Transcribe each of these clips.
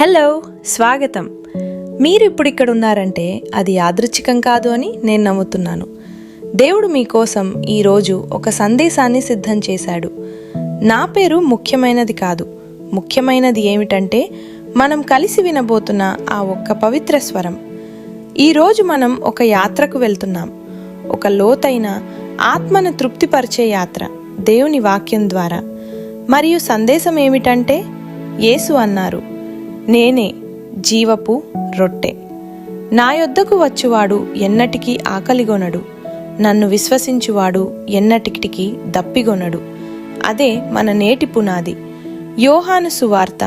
Hello, స్వాగతం. మీరు ఇప్పుడు ఇక్కడ ఉన్నారంటే అది యాదృచ్ఛికం కాదు అని నేను నమ్ముతున్నాను. దేవుడు మీకోసం ఈరోజు ఒక సందేశాన్ని సిద్ధం చేశాడు. నా పేరు ముఖ్యమైనది కాదు. ముఖ్యమైనది ఏమిటంటే మనం కలిసి వినబోతున్న ఆ ఒక్క పవిత్ర స్వరం. ఈరోజు మనం ఒక యాత్రకు వెళ్తున్నాం. ఒక లోతైన ఆత్మను తృప్తిపరిచే యాత్ర దేవుని వాక్యం ద్వారా. మరియు సందేశం ఏమిటంటే యేసు అన్నారు, నేనే జీవపు రొట్టె. నా యొద్దకు వచ్చువాడు ఎన్నటికీ ఆకలిగొనడు, నన్ను విశ్వసించువాడు ఎన్నటికి దప్పిగొనడు. అదే మన నేటి పునాది. యోహాను సువార్త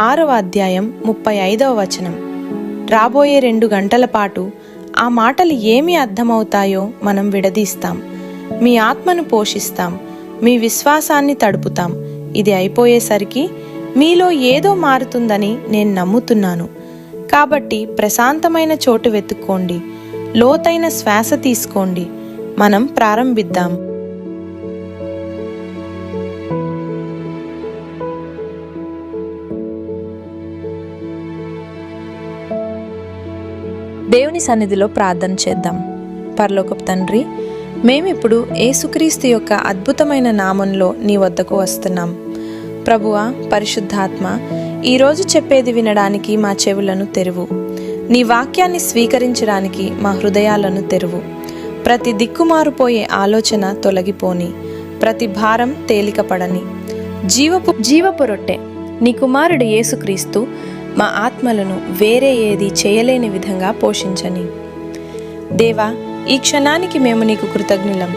6వ అధ్యాయం 35వ వచనం. రాబోయే 2 గంటల పాటు ఆ మాటలు ఏమి అర్థమవుతాయో మనం విడదీస్తాం. మీ ఆత్మను పోషిస్తాం, మీ విశ్వాసాన్ని తడుపుతాం. ఇది అయిపోయేసరికి మీలో ఏదో మారుతుందని నేను నమ్ముతున్నాను. కాబట్టి ప్రశాంతమైన చోటు వెతుక్కోండి, లోతైన శ్వాస తీసుకోండి. మనం ప్రారంభిద్దాం. దేవుని సన్నిధిలో ప్రార్థన చేద్దాం. పరలోకపు తండ్రి, మేమిప్పుడు యేసుక్రీస్తు యొక్క అద్భుతమైన నామంలో నీ వద్దకు వస్తున్నాం. ప్రభువా, పరిశుద్ధాత్మ, ఈరోజు చెప్పేది వినడానికి మా చెవులను తెరువు. నీ వాక్యాన్ని స్వీకరించడానికి మా హృదయాలను తెరువు. ప్రతి దిక్కుమారుపోయే ఆలోచన తొలగిపోని, ప్రతి భారం తేలికపడని. జీవపు రొట్టె నీ కుమారుడు యేసుక్రీస్తు మా ఆత్మలను వేరే ఏది చేయలేని విధంగా పోషించని. దేవా, ఈ క్షణానికి మేము నీకు కృతజ్ఞులం.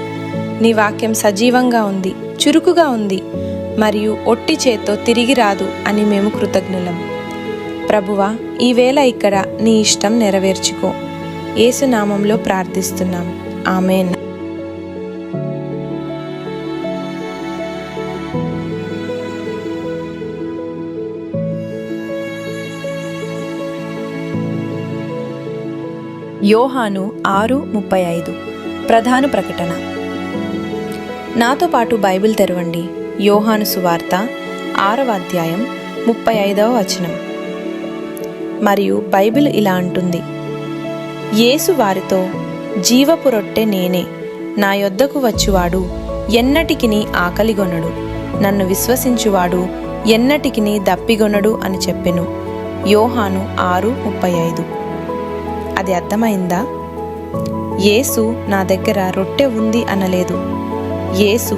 నీ వాక్యం సజీవంగా ఉంది, చురుకుగా ఉంది మరియు ఒట్టి చేత్తో తిరిగి రాదు అని మేము కృతజ్ఞులం. ప్రభువా, ఈవేళ ఇక్కడ నీ ఇష్టం నెరవేర్చుకో. యేసు నామంలో ప్రార్థిస్తున్నాం, ఆమేన్. యోహాను 6:35 ప్రధాన ప్రకటన. నాతో పాటు బైబిల్ తెరవండి. యోహాను సువార్త 6వ అధ్యాయం 35వ వచనం. మరియు బైబిల్ ఇలా అంటుంది, యేసు వారితో, జీవపు రొట్టె నేనే. నా యొద్దకు వచ్చువాడు ఎన్నటికిని ఆకలిగొనడు, నన్ను విశ్వసించువాడు ఎన్నటికిని దప్పిగొనడు అని చెప్పెను. యోహాను 6:35. అది అర్థమైందా? యేసు నా దగ్గర రొట్టె ఉంది అనలేదు. యేసు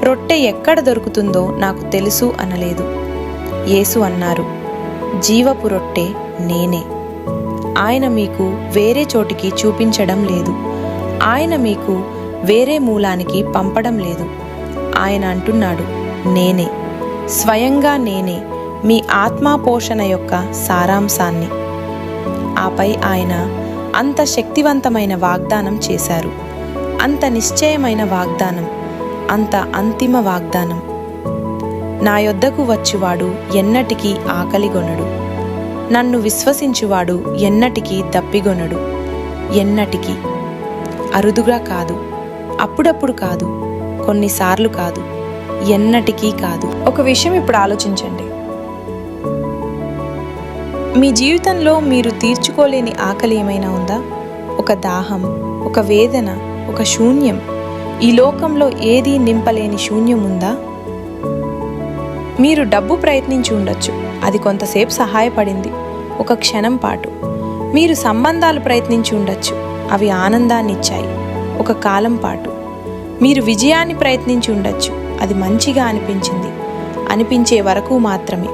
రొట్టె ఎక్కడ దొరుకుతుందో నాకు తెలుసు అనలేదు. యేసు అన్నారు, జీవపు రొట్టె నేనే. ఆయన మీకు వేరే చోటికి చూపించడం లేదు. ఆయన మీకు వేరే మూలానికి పంపడం లేదు. ఆయన అంటున్నాడు, నేనే, స్వయంగా నేనే మీ ఆత్మపోషణ యొక్క సారాంశాన్ని. ఆపై ఆయన అంత శక్తివంతమైన వాగ్దానం చేశారు, అంత నిశ్చయమైన వాగ్దానం, అంత అంతిమ వాగ్దానం. నా యొద్దకు వచ్చువాడు ఎన్నటికీ ఆకలిగొనడు, నన్ను విశ్వసించువాడు ఎన్నటికీ దప్పిగొనడు. ఎన్నటికీ, అరుదుగా కాదు, అప్పుడప్పుడు కాదు, కొన్నిసార్లు కాదు, ఎన్నటికీ కాదు. ఒక విషయం ఇప్పుడు ఆలోచించండి. మీ జీవితంలో మీరు తీర్చుకోలేని ఆకలి ఏమైనా ఉందా? ఒక దాహం, ఒక వేదన, ఒక శూన్యం. ఈ లోకంలో ఏదీ నింపలేని శూన్యం ఉందా? మీరు డబ్బు ప్రయత్నించి ఉండొచ్చు, అది కొంతసేపు సహాయపడింది, ఒక క్షణం పాటు. మీరు సంబంధాలు ప్రయత్నించి ఉండొచ్చు, అవి ఆనందాన్ని ఇచ్చాయి, ఒక కాలం పాటు. మీరు విజయాన్ని ప్రయత్నించి ఉండొచ్చు, అది మంచిగా అనిపించే వరకు మాత్రమే.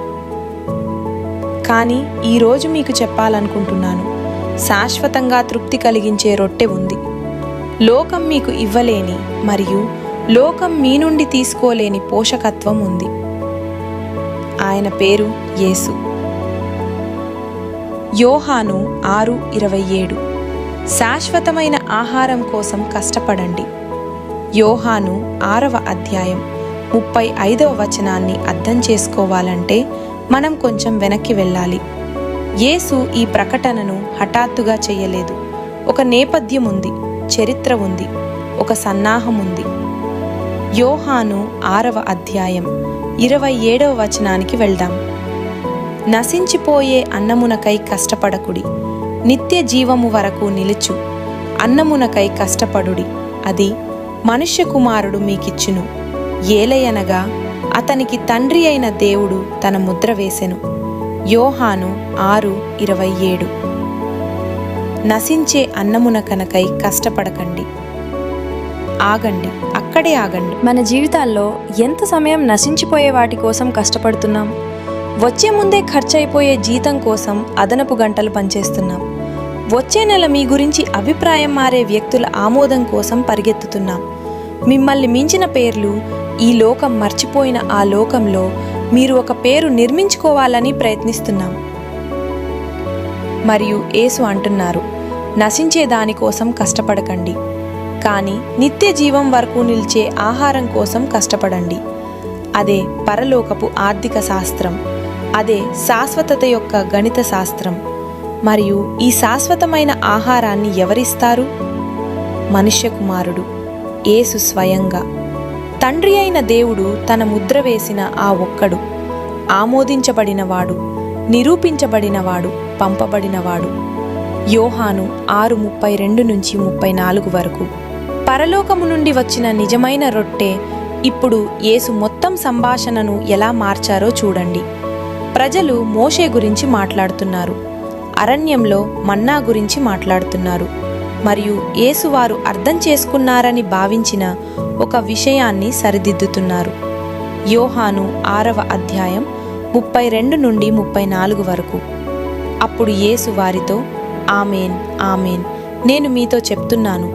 కానీ ఈరోజు మీకు చెప్పాలనుకుంటున్నాను, శాశ్వతంగా తృప్తి కలిగించే రొట్టె ఉంది. లోకం మీకు ఇవ్వలేని మరియు లోకం మీ నుండి తీసుకోలేని పోషకత్వం ఉంది. ఆయన పేరు యేసు. యోహాను 6:27 శాశ్వతమైన ఆహారం కోసం కష్టపడండి. యోహాను 6వ అధ్యాయం 35వ వచనాన్ని అర్థం చేసుకోవాలంటే మనం కొంచెం వెనక్కి వెళ్ళాలి. యేసు ఈ ప్రకటనను హఠాత్తుగా చేయలేదు. ఒక నేపథ్యం ఉంది, చరిత్ర ఉంది, ఒక సన్నాహం ఉంది. యోహాను 6వ అధ్యాయం 27వ వచనానికి వెళ్దాం. నశించిపోయే అన్నమునకై కష్టపడకుడి, నిత్య జీవము వరకు నిలుచు అన్నమునకై కష్టపడుడి, అది మనుష్య కుమారుడు మీకిచ్చును. ఏలయనగా అతనికి తండ్రి అయిన దేవుడు తన ముద్ర వేసెను. యోహాను 6:27. నశించే అన్నమునకనకై కష్టపడకండి. ఆగండి, అక్కడే ఆగండి. మన జీవితాల్లో ఎంత సమయం నశించిపోయే వాటి కోసం కష్టపడుతున్నాం? వచ్చే ముందే ఖర్చయిపోయే జీతం కోసం అదనపు గంటలు పనిచేస్తున్నాం. వచ్చే నెల మీ గురించి అభిప్రాయం మారే వ్యక్తుల ఆమోదం కోసం పరిగెత్తుతున్నాం. మిమ్మల్ని మించిన పేర్లు ఈ లోకం మర్చిపోయిన ఆ లోకంలో మీరు ఒక పేరు నిర్మించుకోవాలని ప్రయత్నిస్తున్నాం. మరియు యేసు అంటున్నారు, నశించే దానికోసం కష్టపడకండి, కానీ నిత్య జీవం వరకు నిలిచే ఆహారం కోసం కష్టపడండి. అదే పరలోకపు ఆర్థిక శాస్త్రం, అదే శాశ్వతత యొక్క గణిత శాస్త్రం. మరియు ఈ శాశ్వతమైన ఆహారాన్ని ఎవరిస్తారు? మనుష్య కుమారుడు, యేసు స్వయంగా. తండ్రి అయిన దేవుడు తన ముద్ర వేసిన ఆ ఒక్కడు, ఆమోదించబడినవాడు, నిరూపించబడినవాడు, పంపబడినవాడు. యోహాను 6:32-34 వరకు. పరలోకము నుండి వచ్చిన నిజమైన రొట్టె. ఇప్పుడు యేసు మొత్తం సంభాషణను ఎలా మార్చారో చూడండి. ప్రజలు మోషే గురించి మాట్లాడుతున్నారు, అరణ్యంలో మన్నా గురించి మాట్లాడుతున్నారు, మరియు యేసు వారు అర్థం చేసుకున్నారని భావించిన ఒక విషయాన్ని సరిదిద్దుతున్నారు. యోహాను 6:32-34 వరకు. అప్పుడు యేసు వారితో, ఆమేన్, ఆమేన్, నేను మీతో చెప్తున్నాను,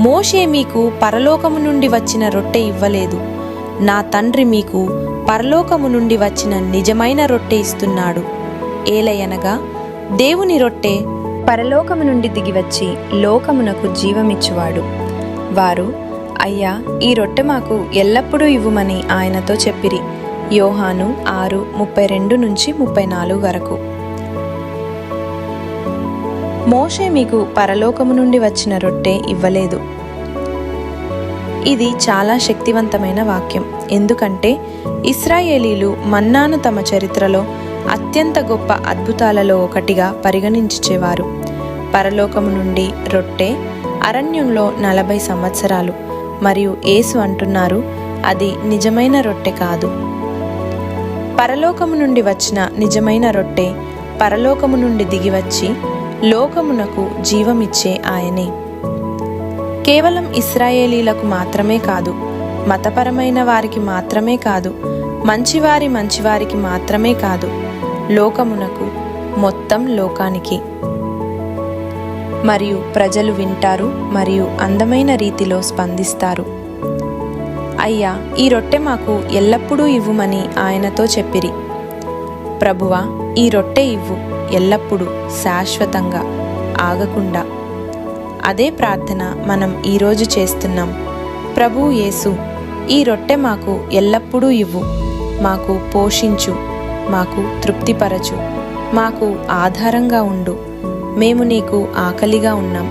మోషే మీకు పరలోకము నుండి వచ్చిన రొట్టె ఇవ్వలేదు, నా తండ్రి మీకు పరలోకము నుండి వచ్చిన నిజమైన రొట్టె ఇస్తున్నాడు. ఏలయనగా దేవుని రొట్టె పరలోకము నుండి దిగివచ్చి లోకమునకు జీవమిచ్చువాడు. వారు, అయ్యా, ఈ రొట్టె మాకు ఎల్లప్పుడూ ఇవ్వుమని ఆయనతో చెప్పిరి. యోహాను 6:32-34 వరకు. మోషే మీకు పరలోకము నుండి వచ్చిన రొట్టె ఇవ్వలేదు. ఇది చాలా శక్తివంతమైన వాక్యం, ఎందుకంటే ఇశ్రాయేలీలు మన్నాను తమ చరిత్రలో అత్యంత గొప్ప అద్భుతాలలో ఒకటిగా పరిగణించేవారు. పరలోకము నుండి రొట్టె అరణ్యంలో 40 సంవత్సరాలు. మరియు యేసు అంటున్నారు, అది నిజమైన రొట్టె కాదు. పరలోకము నుండి వచ్చిన నిజమైన రొట్టె పరలోకము నుండి దిగివచ్చి లోకమునకు జీవమిచ్చే ఆయనే. కేవలం ఇశ్రాయేలీలకు మాత్రమే కాదు, మతపరమైన వారికి మాత్రమే కాదు, మంచివారికి మాత్రమే కాదు, లోకమునకు, మొత్తం లోకానికి. మరియు ప్రజలు వింటారు మరియు అందమైన రీతిలో స్పందిస్తారు. అయ్యా, ఈ రొట్టె మాకు ఎల్లప్పుడూ ఇవ్వుమని ఆయనతో చెప్పిరి. ప్రభువా, ఈ రొట్టె ఇవ్వు, ఎల్లప్పుడూ, శాశ్వతంగా, ఆగకుండా. అదే ప్రార్థన మనం ఈరోజు చేస్తున్నాం. ప్రభు యేసు, ఈ రొట్టె మాకు ఎల్లప్పుడూ ఇవ్వు, మాకు పోషించు, మాకు తృప్తిపరచు, మాకు ఆధారంగా ఉండు. మేము నీకు ఆకలిగా ఉన్నాం.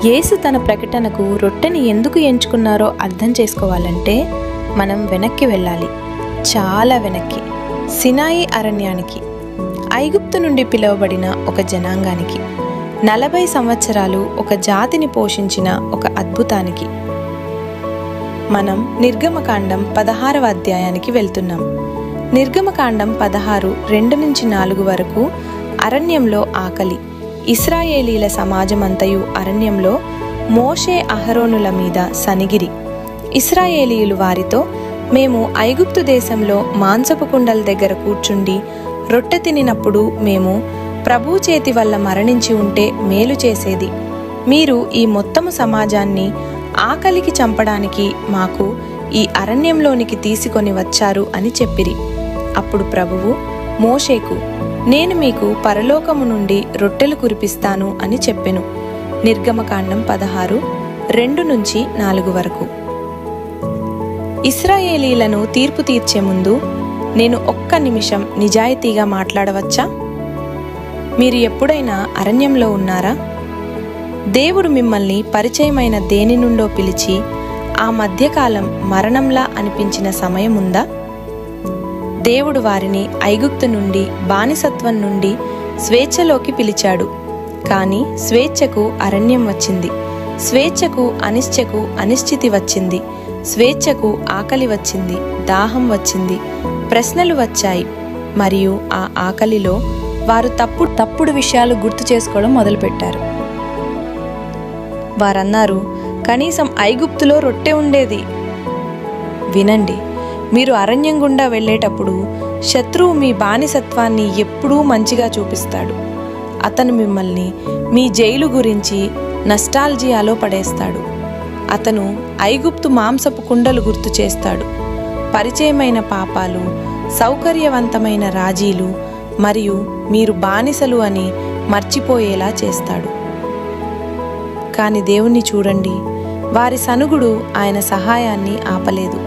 యేసు తన ప్రకటనకు రొట్టెని ఎందుకు ఎంచుకున్నారో అర్థం చేసుకోవాలంటే మనం వెనక్కి వెళ్ళాలి, చాలా వెనక్కి. సినాయి అరణ్యానికి, ఐగుప్తు నుండి పిలువబడిన ఒక జనాంగానికి, 40 సంవత్సరాలు ఒక జాతిని పోషించిన ఒక అద్భుతానికి. మనం నిర్గమకాండం 16వ అధ్యాయానికి వెళ్తున్నాం. నిర్గమకాండం 16:2-4 వరకు అరణ్యంలో ఆకలి. ఇశ్రాయేలీల సమాజమంతయు అరణ్యంలో మోషే అహరోనుల మీద సనిగిరి. ఇశ్రాయేలీయులు వారితో, మేము ఐగుప్తు దేశంలో మాంసపు కుండల దగ్గర కూర్చుండి రొట్టె తినినప్పుడు మేము ప్రభు చేతి వల్ల మరణించి ఉంటే మేలు చేసేది. మీరు ఈ మొత్తము సమాజాన్ని ఆకలికి చంపడానికి మాకు ఈ అరణ్యంలోనికి తీసుకొని వచ్చారు అని చెప్పిరి. అప్పుడు ప్రభువు మోషేకు, నేను మీకు పరలోకము నుండి రొట్టెలు కురిపిస్తాను అని చెప్పెను. నిర్గమకాండం 16:2-4 వరకు. ఇశ్రాయేలీలను తీర్పు తీర్చే ముందు నేను ఒక్క నిమిషం నిజాయితీగా మాట్లాడవచ్చా? మీరు ఎప్పుడైనా అరణ్యంలో ఉన్నారా? దేవుడు మిమ్మల్ని పరిచయమైన దేని నుండో పిలిచి ఆ మధ్యకాలం మరణంలా అనిపించిన సమయం ఉందా? దేవుడు వారిని ఐగుప్తు నుండి, బానిసత్వం నుండి స్వేచ్ఛలోకి పిలిచాడు. కానీ స్వేచ్ఛకు అరణ్యం వచ్చింది. స్వేచ్ఛకు అనిశ్చితి వచ్చింది. స్వేచ్ఛకు ఆకలి వచ్చింది, దాహం వచ్చింది, ప్రశ్నలు వచ్చాయి. మరియు ఆ ఆకలిలో వారు తప్పుడు విషయాలు గుర్తు చేసుకోవడం మొదలుపెట్టారు. వారన్నారు, కనీసం ఐగుప్తులో రొట్టె ఉండేది. వినండి, మీరు అరణ్యం గుండా వెళ్ళేటప్పుడు శత్రువు మీ బానిసత్వాన్ని ఎప్పుడూ మంచిగా చూపిస్తాడు. అతను మిమ్మల్ని మీ జైలు గురించి నస్టాల్జియాలో పడేస్తాడు. అతను ఐగుప్తు మాంసపు కుండలు గుర్తు చేస్తాడు. పరిచయమైన పాపాలు, సౌకర్యవంతమైన రాజీలు మరియు మీరు బానిసలు అని మర్చిపోయేలా చేస్తాడు. కానీ దేవుణ్ణి చూడండి, వారి సనుగుడు ఆయన సహాయాన్ని ఆపలేదు.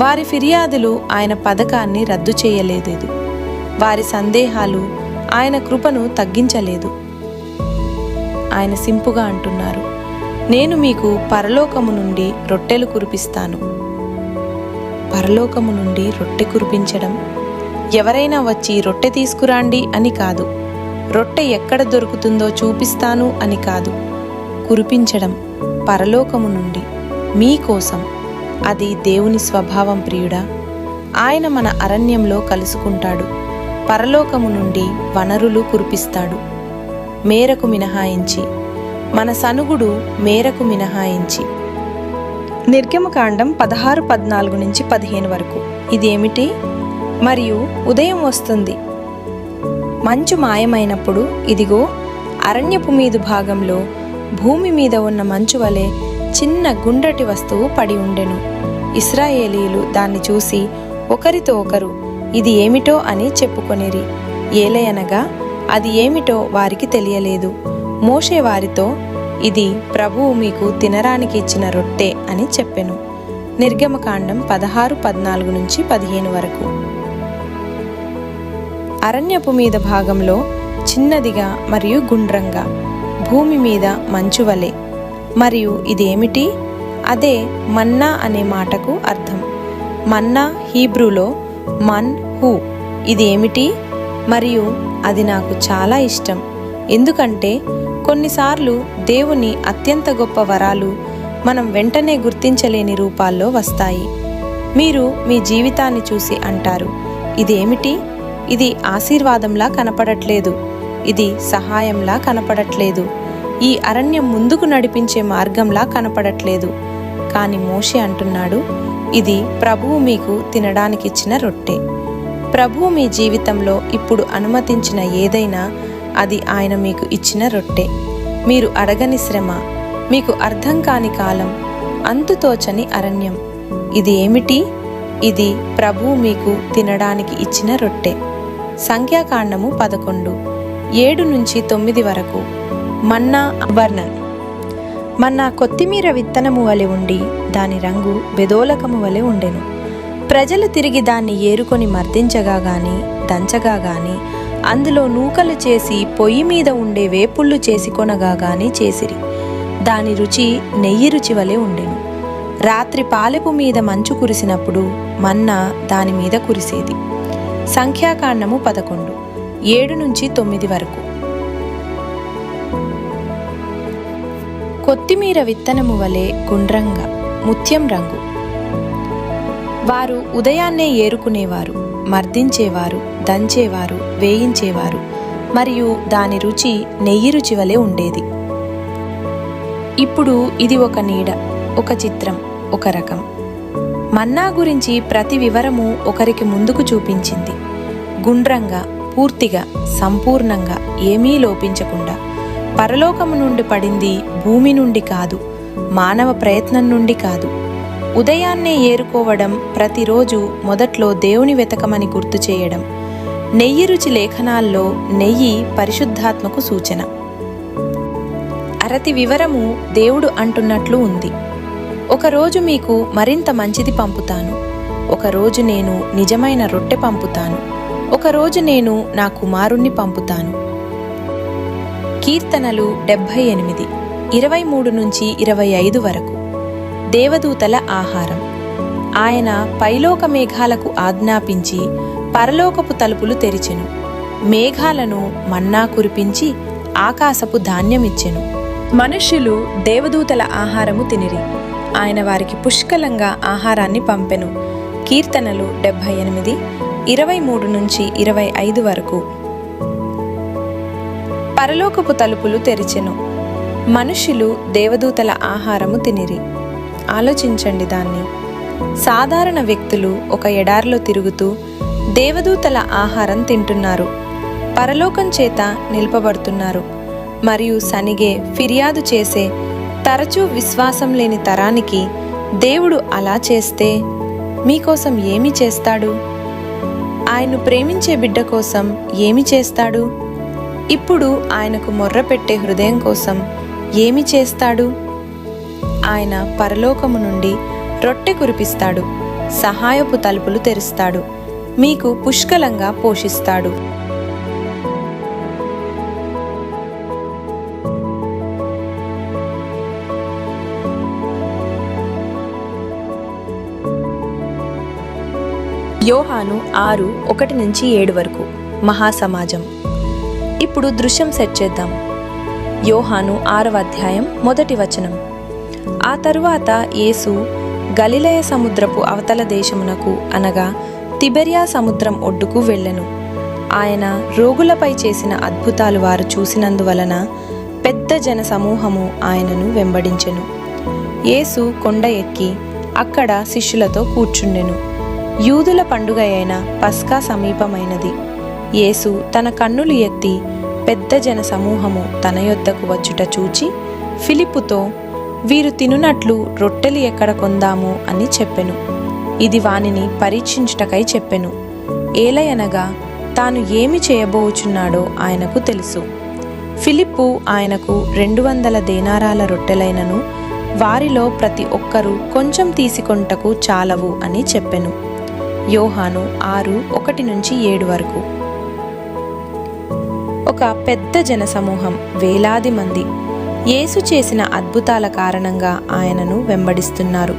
వారి ఫిర్యాదులు ఆయన పథకాన్ని రద్దు చేయలేదు. వారి సందేహాలు ఆయన కృపను తగ్గించలేదు. ఆయన సింపుగా అంటున్నారు, నేను మీకు పరలోకము నుండి రొట్టెలు కురిపిస్తాను. పరలోకము నుండి రొట్టె కురిపించడం ఎవరైనా వచ్చి రొట్టె తీసుకురాండి అని కాదు. రొట్టె ఎక్కడ దొరుకుతుందో చూపిస్తాను అని కాదు. కురిపించడం పరలోకము నుండి మీకోసం. అది దేవుని స్వభావం ప్రియుడా. ఆయన మన అరణ్యంలో కలుసుకుంటాడు. పరలోకము నుండి వనరులు కురిపిస్తాడు. మేరకు మినహాయించి, మన సనుగుడు మేరకు మినహాయించి. నిర్గమకాండం 16:14-15 వరకు. ఇదేమిటి? మరియు ఉదయం వస్తుంది, మంచు మాయమైనప్పుడు ఇదిగో అరణ్యపు మీదు భాగంలో భూమి మీద ఉన్న మంచు వలె చిన్న గుండ్రటి వస్తువు పడి ఉండెను. ఇశ్రాయేలీయులు దాన్ని చూసి ఒకరితో ఒకరు ఇది ఏమిటో అని చెప్పుకొనిరి. ఏలయనగా అది ఏమిటో వారికి తెలియలేదు. మోషే వారితో, ఇది ప్రభువు మీకు తినడానికి ఇచ్చిన రొట్టె అని చెప్పెను. నిర్గమకాండం 16:14-15 వరకు. అరణ్యపు మీద భాగంలో చిన్నదిగా మరియు గుండ్రంగా, భూమి మీద మంచు వలె. మరియు ఇదేమిటి? అదే మన్నా అనే మాటకు అర్థం. మన్నా హీబ్రూలో మన్ హూ. ఇది ఏమిటి? మరియు అది నాకు చాలా ఇష్టం. ఎందుకంటే కొన్నిసార్లు దేవుని అత్యంత గొప్ప వరాలు మనం వెంటనే గుర్తించలేని రూపాల్లో వస్తాయి. మీరు మీ జీవితాన్ని చూసి అంటారు, ఇదేమిటి? ఇది ఆశీర్వాదంలా కనపడట్లేదు. ఇది సహాయంలా కనపడట్లేదు. ఈ అరణ్యం ముందుకు నడిపించే మార్గంలా కనపడట్లేదు. కానీ మోషే అంటున్నాడు, ఇది ప్రభువు మీకు తినడానికిచ్చిన రొట్టె. ప్రభువు మీ జీవితంలో ఇప్పుడు అనుమతించిన ఏదైనా అది ఆయన మీకు ఇచ్చిన రొట్టె. మీరు అడగని శ్రమ, మీకు అర్థం కాని కాలం, అంతుతోచని అరణ్యం. ఇది ఏమిటి? ఇది ప్రభువు మీకు తినడానికి ఇచ్చిన రొట్టె. సంఖ్యాకాండము 11:7-9 వరకు. మన్నా వర్ణన్. మన్నా కొత్తిమీర విత్తనము వలె ఉండి దాని రంగు బెదోలకము వలె ఉండెను. ప్రజలు తిరిగి దాన్ని ఏరుకొని మర్దించగా గాని దంచగా గాని అందులో నూకలు చేసి పొయ్యి మీద ఉండే వేపుళ్ళు చేసి కొనగా గాని చేసిరి. దాని రుచి నెయ్యి రుచి వలె ఉండెను. రాత్రి పాలెపు మీద మంచు కురిసినప్పుడు మన్నా దాని మీద కురిసేది. సంఖ్యాకాండము 11:7-9 వరకు. కొత్తిమీర విత్తనము వలె గుండ్రంగా, ముత్యం రంగు. వారు ఉదయాన్నే ఏరుకునేవారు, మర్దించేవారు, దంచేవారు, వేయించేవారు. మరియు దాని రుచి నెయ్యి రుచి వలె ఉండేది. ఇప్పుడు ఇది ఒక నీడ, ఒక చిత్రం, ఒక రకం. మన్నా గురించి ప్రతి వివరము ఒకరికి ముందుకు చూపించింది. గుండ్రంగా, పూర్తిగా, సంపూర్ణంగా, ఏమీ లోపించకుండా. పరలోకము నుండి పడింది, భూమి నుండి కాదు, మానవ ప్రయత్నం నుండి కాదు. ఉదయాన్నే ఏరుకోవడం, ప్రతిరోజు మొదట్లో దేవుని వెతకమని గుర్తు చేయడం. నెయ్యి రుచి లేఖనాల్లో నెయ్యి పరిశుద్ధాత్మకు సూచన. అరతి వివరము దేవుడు అంటున్నట్లు ఉంది, ఒకరోజు మీకు మరింత మంచిది పంపుతాను. ఒకరోజు నేను నిజమైన రొట్టె పంపుతాను. ఒకరోజు నేను నా కుమారుణ్ణి పంపుతాను. కీర్తనలు 78 23-25 వరకు. దేవదూతల ఆహారం. ఆయన పైలోక మేఘాలకు ఆజ్ఞాపించి పరలోకపు తలుపులు తెరిచెను. మేఘాలను మన్నా కురిపించి ఆకాశపు ధాన్యమిచ్చెను. మనుష్యులు దేవదూతల ఆహారము తినిరి. ఆయన వారికి పుష్కలంగా ఆహారాన్ని పంపెను. కీర్తనలు 78 23-25 వరకు. పరలోకపు తలుపులు తెరిచెను. మనుష్యులు దేవదూతల ఆహారము తినిరి. ఆలోచించండి దాన్ని. సాధారణ వ్యక్తులు ఒక ఎడారిలో తిరుగుతూ దేవదూతల ఆహారం తింటున్నారు. పరలోకం చేత నిలుపబడుతున్నారు. మరియు సనిగే, ఫిర్యాదు చేసే, తరచూ విశ్వాసం లేని తరానికి దేవుడు అలా చేస్తే మీకోసం ఏమి చేస్తాడు? ఆయన్ను ప్రేమించే బిడ్డ కోసం ఏమి చేస్తాడు? ఇప్పుడు ఆయనకు మొర్ర పెట్టే హృదయం కోసం ఏమి చేస్తాడు? ఆయన పరలోకము నుండి రొట్టె కురిపిస్తాడు. సహాయపు తలుపులు తెరుస్తాడు. మీకు పుష్కలంగా పోషిస్తాడు. యోహాను 6:1-7 వరకు. మహాసమాజం. ఇప్పుడు దృశ్యం సెట్ చేద్దాం. యోహాను 6వ అధ్యాయం 1వ వచనం. ఆ తరువాత యేసు గలిలయ సముద్రపు అవతల దేశమునకు అనగా తిబెరియా సముద్రం ఒడ్డుకు వెళ్ళెను. ఆయన రోగులపై చేసిన అద్భుతాలు వారు చూసినందువలన పెద్ద జన సమూహము ఆయనను వెంబడించెను. యేసు కొండ ఎక్కి అక్కడ శిష్యులతో కూర్చుండెను. యూదుల పండుగ అయిన పస్కా సమీపమైనది. యేసు తన కన్నులు ఎత్తి పెద్ద జన సమూహము తన యొద్దకు వచ్చుట చూచి ఫిలిప్పుతో, వీరు తినునట్లు రొట్టెలు ఎక్కడ కొందాము అని చెప్పెను. ఇది వానిని పరీక్షించుటకై చెప్పెను. ఏలయనగా తాను ఏమి చేయబోచున్నాడో ఆయనకు తెలుసు. ఫిలిప్పు ఆయనకు 200 దేనారాల రొట్టెలైనను వారిలో ప్రతి ఒక్కరూ కొంచెం తీసుకొంటకు చాలవు అని చెప్పెను. యోహాను 6:1-7 వరకు. ఒక పెద్ద జనసమూహం, వేలాది మంది యేసు చేసిన అద్భుతాల కారణంగా ఆయనను వెంబడిస్తున్నారు.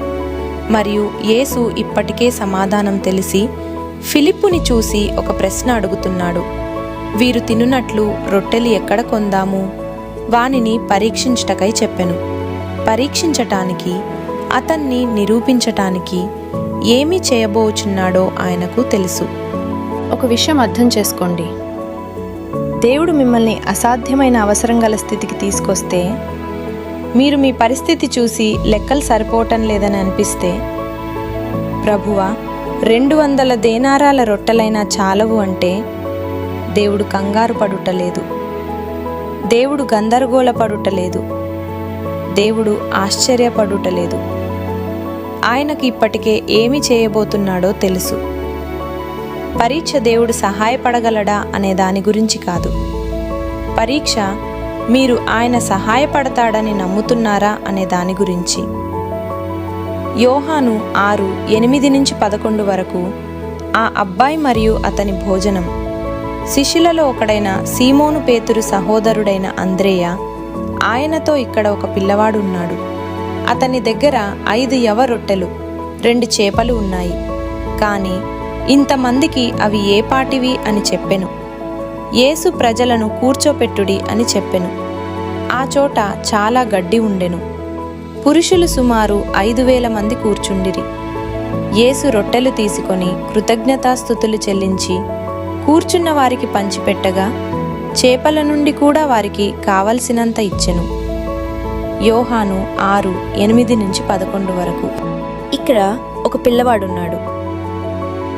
మరియు యేసు ఇప్పటికే సమాధానం తెలిసి ఫిలిప్పుని చూసి ఒక ప్రశ్న అడుగుతున్నాడు. వీరు తినునట్లు రొట్టెలు ఎక్కడ కొందాము? వానిని పరీక్షించుటకై చెప్పెను. పరీక్షించటానికి, అతన్ని నిరూపించటానికి ఏమి చేయబోచున్నాడో ఆయనకు తెలుసు. ఒక విషయం అర్థం చేసుకోండి. దేవుడు మిమ్మల్ని అసాధ్యమైన అవసరం గల స్థితికి తీసుకొస్తే, మీరు మీ పరిస్థితి చూసి లెక్కలు సరిపోవటం లేదని అనిపిస్తే, ప్రభువా 200 దేనారాల రొట్టెలైనా చాలవు అంటే దేవుడు కంగారు పడుటలేదు. దేవుడు గందరగోళపడుటలేదు. దేవుడు ఆశ్చర్యపడుటలేదు. ఆయనకు ఇప్పటికే ఏమి చేయబోతున్నాడో తెలుసు. పరీక్ష దేవుడు సహాయపడగలడా అనే దాని గురించి కాదు. పరీక్ష మీరు ఆయన సహాయపడతాడని నమ్ముతున్నారా అనే దాని గురించి. యోహాను 6:8-11 వరకు. ఆ అబ్బాయి మరియు అతని భోజనం. శిష్యులలో ఒకడైన సీమోను పేతురు సహోదరుడైన అంద్రేయ, ఆయనతో ఇక్కడ ఒక పిల్లవాడు ఉన్నాడు. అతని దగ్గర 5 యవ రొట్టెలు 2 చేపలు ఉన్నాయి. కానీ ఇంతమందికి అవి ఏ పాటివి అని చెప్పెను. యేసు ప్రజలను కూర్చోపెట్టుడి అని చెప్పెను. ఆ చోట చాలా గడ్డి ఉండెను. పురుషులు సుమారు 5,000 మంది కూర్చుండిరి. యేసు రొట్టెలు తీసుకొని కృతజ్ఞతాస్తుతులు చెల్లించి కూర్చున్న వారికి పంచిపెట్టగా చేపల నుండి కూడా వారికి కావలసినంత ఇచ్చెను. యోహాను 6:8-11 వరకు. ఇక్కడ ఒక పిల్లవాడున్నాడు,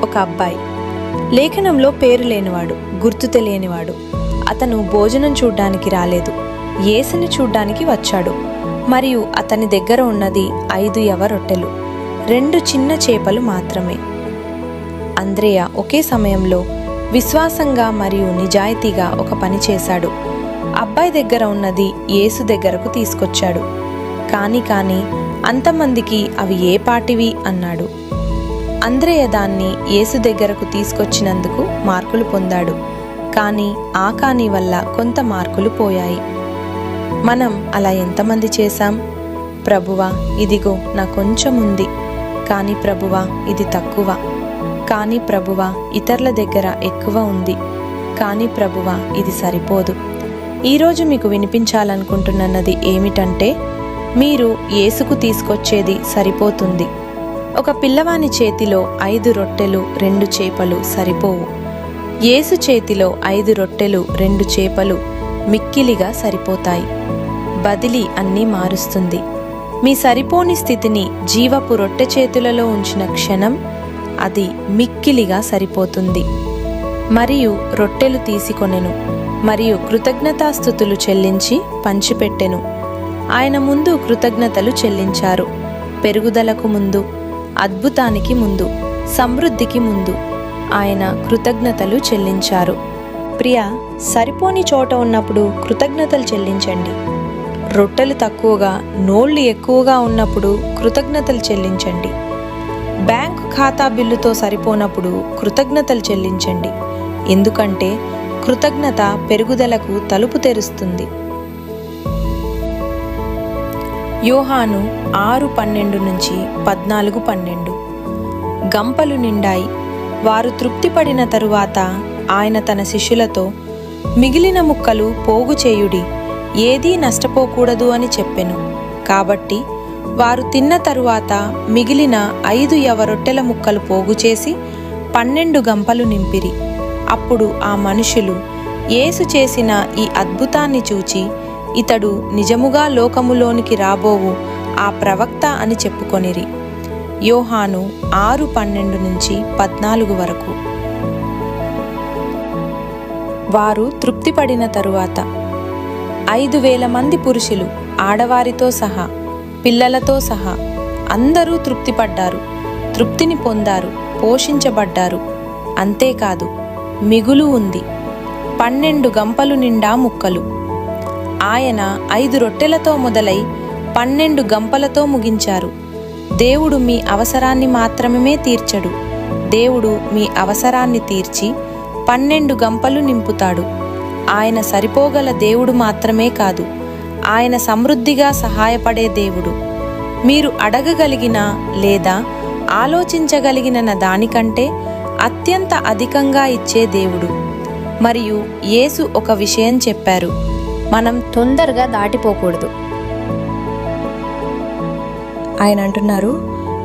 ఒక అబ్బాయి. లేఖనంలో పేరు లేనివాడు, గుర్తు తెలియనివాడు. అతను భోజనం చూడ్డానికి రాలేదు, యేసుని చూడ్డానికి వచ్చాడు. మరియు అతని దగ్గర ఉన్నది 5 యవ రొట్టెలు, 2 చిన్న చేపలు మాత్రమే. అంద్రేయ ఒకే సమయంలో విశ్వాసంగా మరియు నిజాయితీగా ఒక పని చేశాడు. అబ్బాయి దగ్గర ఉన్నది యేసు దగ్గరకు తీసుకొచ్చాడు. కానీ అంతమందికి అవి ఏ పాటివి అన్నాడు. అంద్రేయ దాన్ని యేసు దగ్గరకు తీసుకొచ్చినందుకు మార్కులు పొందాడు. కానీ వల్ల కొంత మార్కులు పోయాయి. మనం అలా ఎంతమంది చేశాం? ప్రభువా, ఇదిగో నా కొంచెం ఉంది, కానీ ప్రభువా ఇది తక్కువ, కానీ ప్రభువా ఇతరుల దగ్గర ఎక్కువ ఉంది, కానీ ప్రభువా ఇది సరిపోదు. ఈరోజు మీకు వినిపించాలనుకుంటున్నది ఏమిటంటే, మీరు యేసుకు తీసుకొచ్చేది సరిపోతుంది. ఒక పిల్లవాని చేతిలో 5 రొట్టెలు 2 చేపలు సరిపోవు. యేసు చేతిలో 5 రొట్టెలు 2 చేపలు మిక్కిలిగా సరిపోతాయి. బదిలీ అన్నీ మారుస్తుంది. మీ సరిపోని స్థితిని జీవపు రొట్టె చేతులలో ఉంచిన క్షణం అది మిక్కిలిగా సరిపోతుంది. మరియు రొట్టెలు తీసుకొనెను, మరియు కృతజ్ఞతాస్తుతులు చెల్లించి పంచిపెట్టెను. ఆయన ముందు కృతజ్ఞతలు చెల్లించారు. పెరుగుదలకు ముందు, అద్భుతానికి ముందు, సమృద్ధికి ముందు ఆయన కృతజ్ఞతలు చెల్లించారు. ప్రియా, సరిపోని చోట ఉన్నప్పుడు కృతజ్ఞతలు చెల్లించండి. రొట్టెలు తక్కువగా, నోళ్లు ఎక్కువగా ఉన్నప్పుడు కృతజ్ఞతలు చెల్లించండి. బ్యాంకు ఖాతా బిల్లుతో సరిపోనప్పుడు కృతజ్ఞతలు చెల్లించండి. ఎందుకంటే కృతజ్ఞత పెరుగుదలకు తలుపు తెరుస్తుంది. యోహాను 6:12 నుంచి 14:12. గంపలు నిండాయి. వారు తృప్తిపడిన తరువాత ఆయన తన శిష్యులతో, మిగిలిన ముక్కలు పోగు చేయుడి, ఏదీ నష్టపోకూడదు అని చెప్పెను. కాబట్టి వారు తిన్న తరువాత మిగిలిన 5 యవరొట్టెల ముక్కలు పోగు చేసి 12 గంపలు నింపిరి. అప్పుడు ఆ మనుషులు యేసు చేసిన ఈ అద్భుతాన్ని చూచి, ఇతడు నిజముగా లోకములోనికి రాబోవు ఆ ప్రవక్త అని చెప్పుకొనిరి. యోహాను 6:12 నుంచి 14 వరకు. వారు తృప్తిపడిన తరువాత 5,000 మంది పురుషులు, ఆడవారితో సహా, పిల్లలతో సహా అందరూ తృప్తిపడ్డారు, తృప్తిని పొందారు, పోషించబడ్డారు. అంతేకాదు, మిగులు ఉంది, 12 గంపలు నిండా ముక్కలు. ఆయన 5 రొట్టెలతో మొదలై 12 గంపలతో ముగించారు. దేవుడు మీ అవసరాన్ని మాత్రమే తీర్చడు. దేవుడు మీ అవసరాన్ని తీర్చి 12 గంపలు నింపుతాడు. ఆయన సరిపోగల దేవుడు మాత్రమే కాదు, ఆయన సమృద్ధిగా సహాయపడే దేవుడు. మీరు అడగగలిగిన లేదా ఆలోచించగలిగిన దానికంటే అత్యంత అధికంగా ఇచ్చే దేవుడు. మరియు యేసు ఒక విషయం చెప్పారు, మనం తొందరగా దాటిపోకూడదు. ఆయన అంటున్నారు,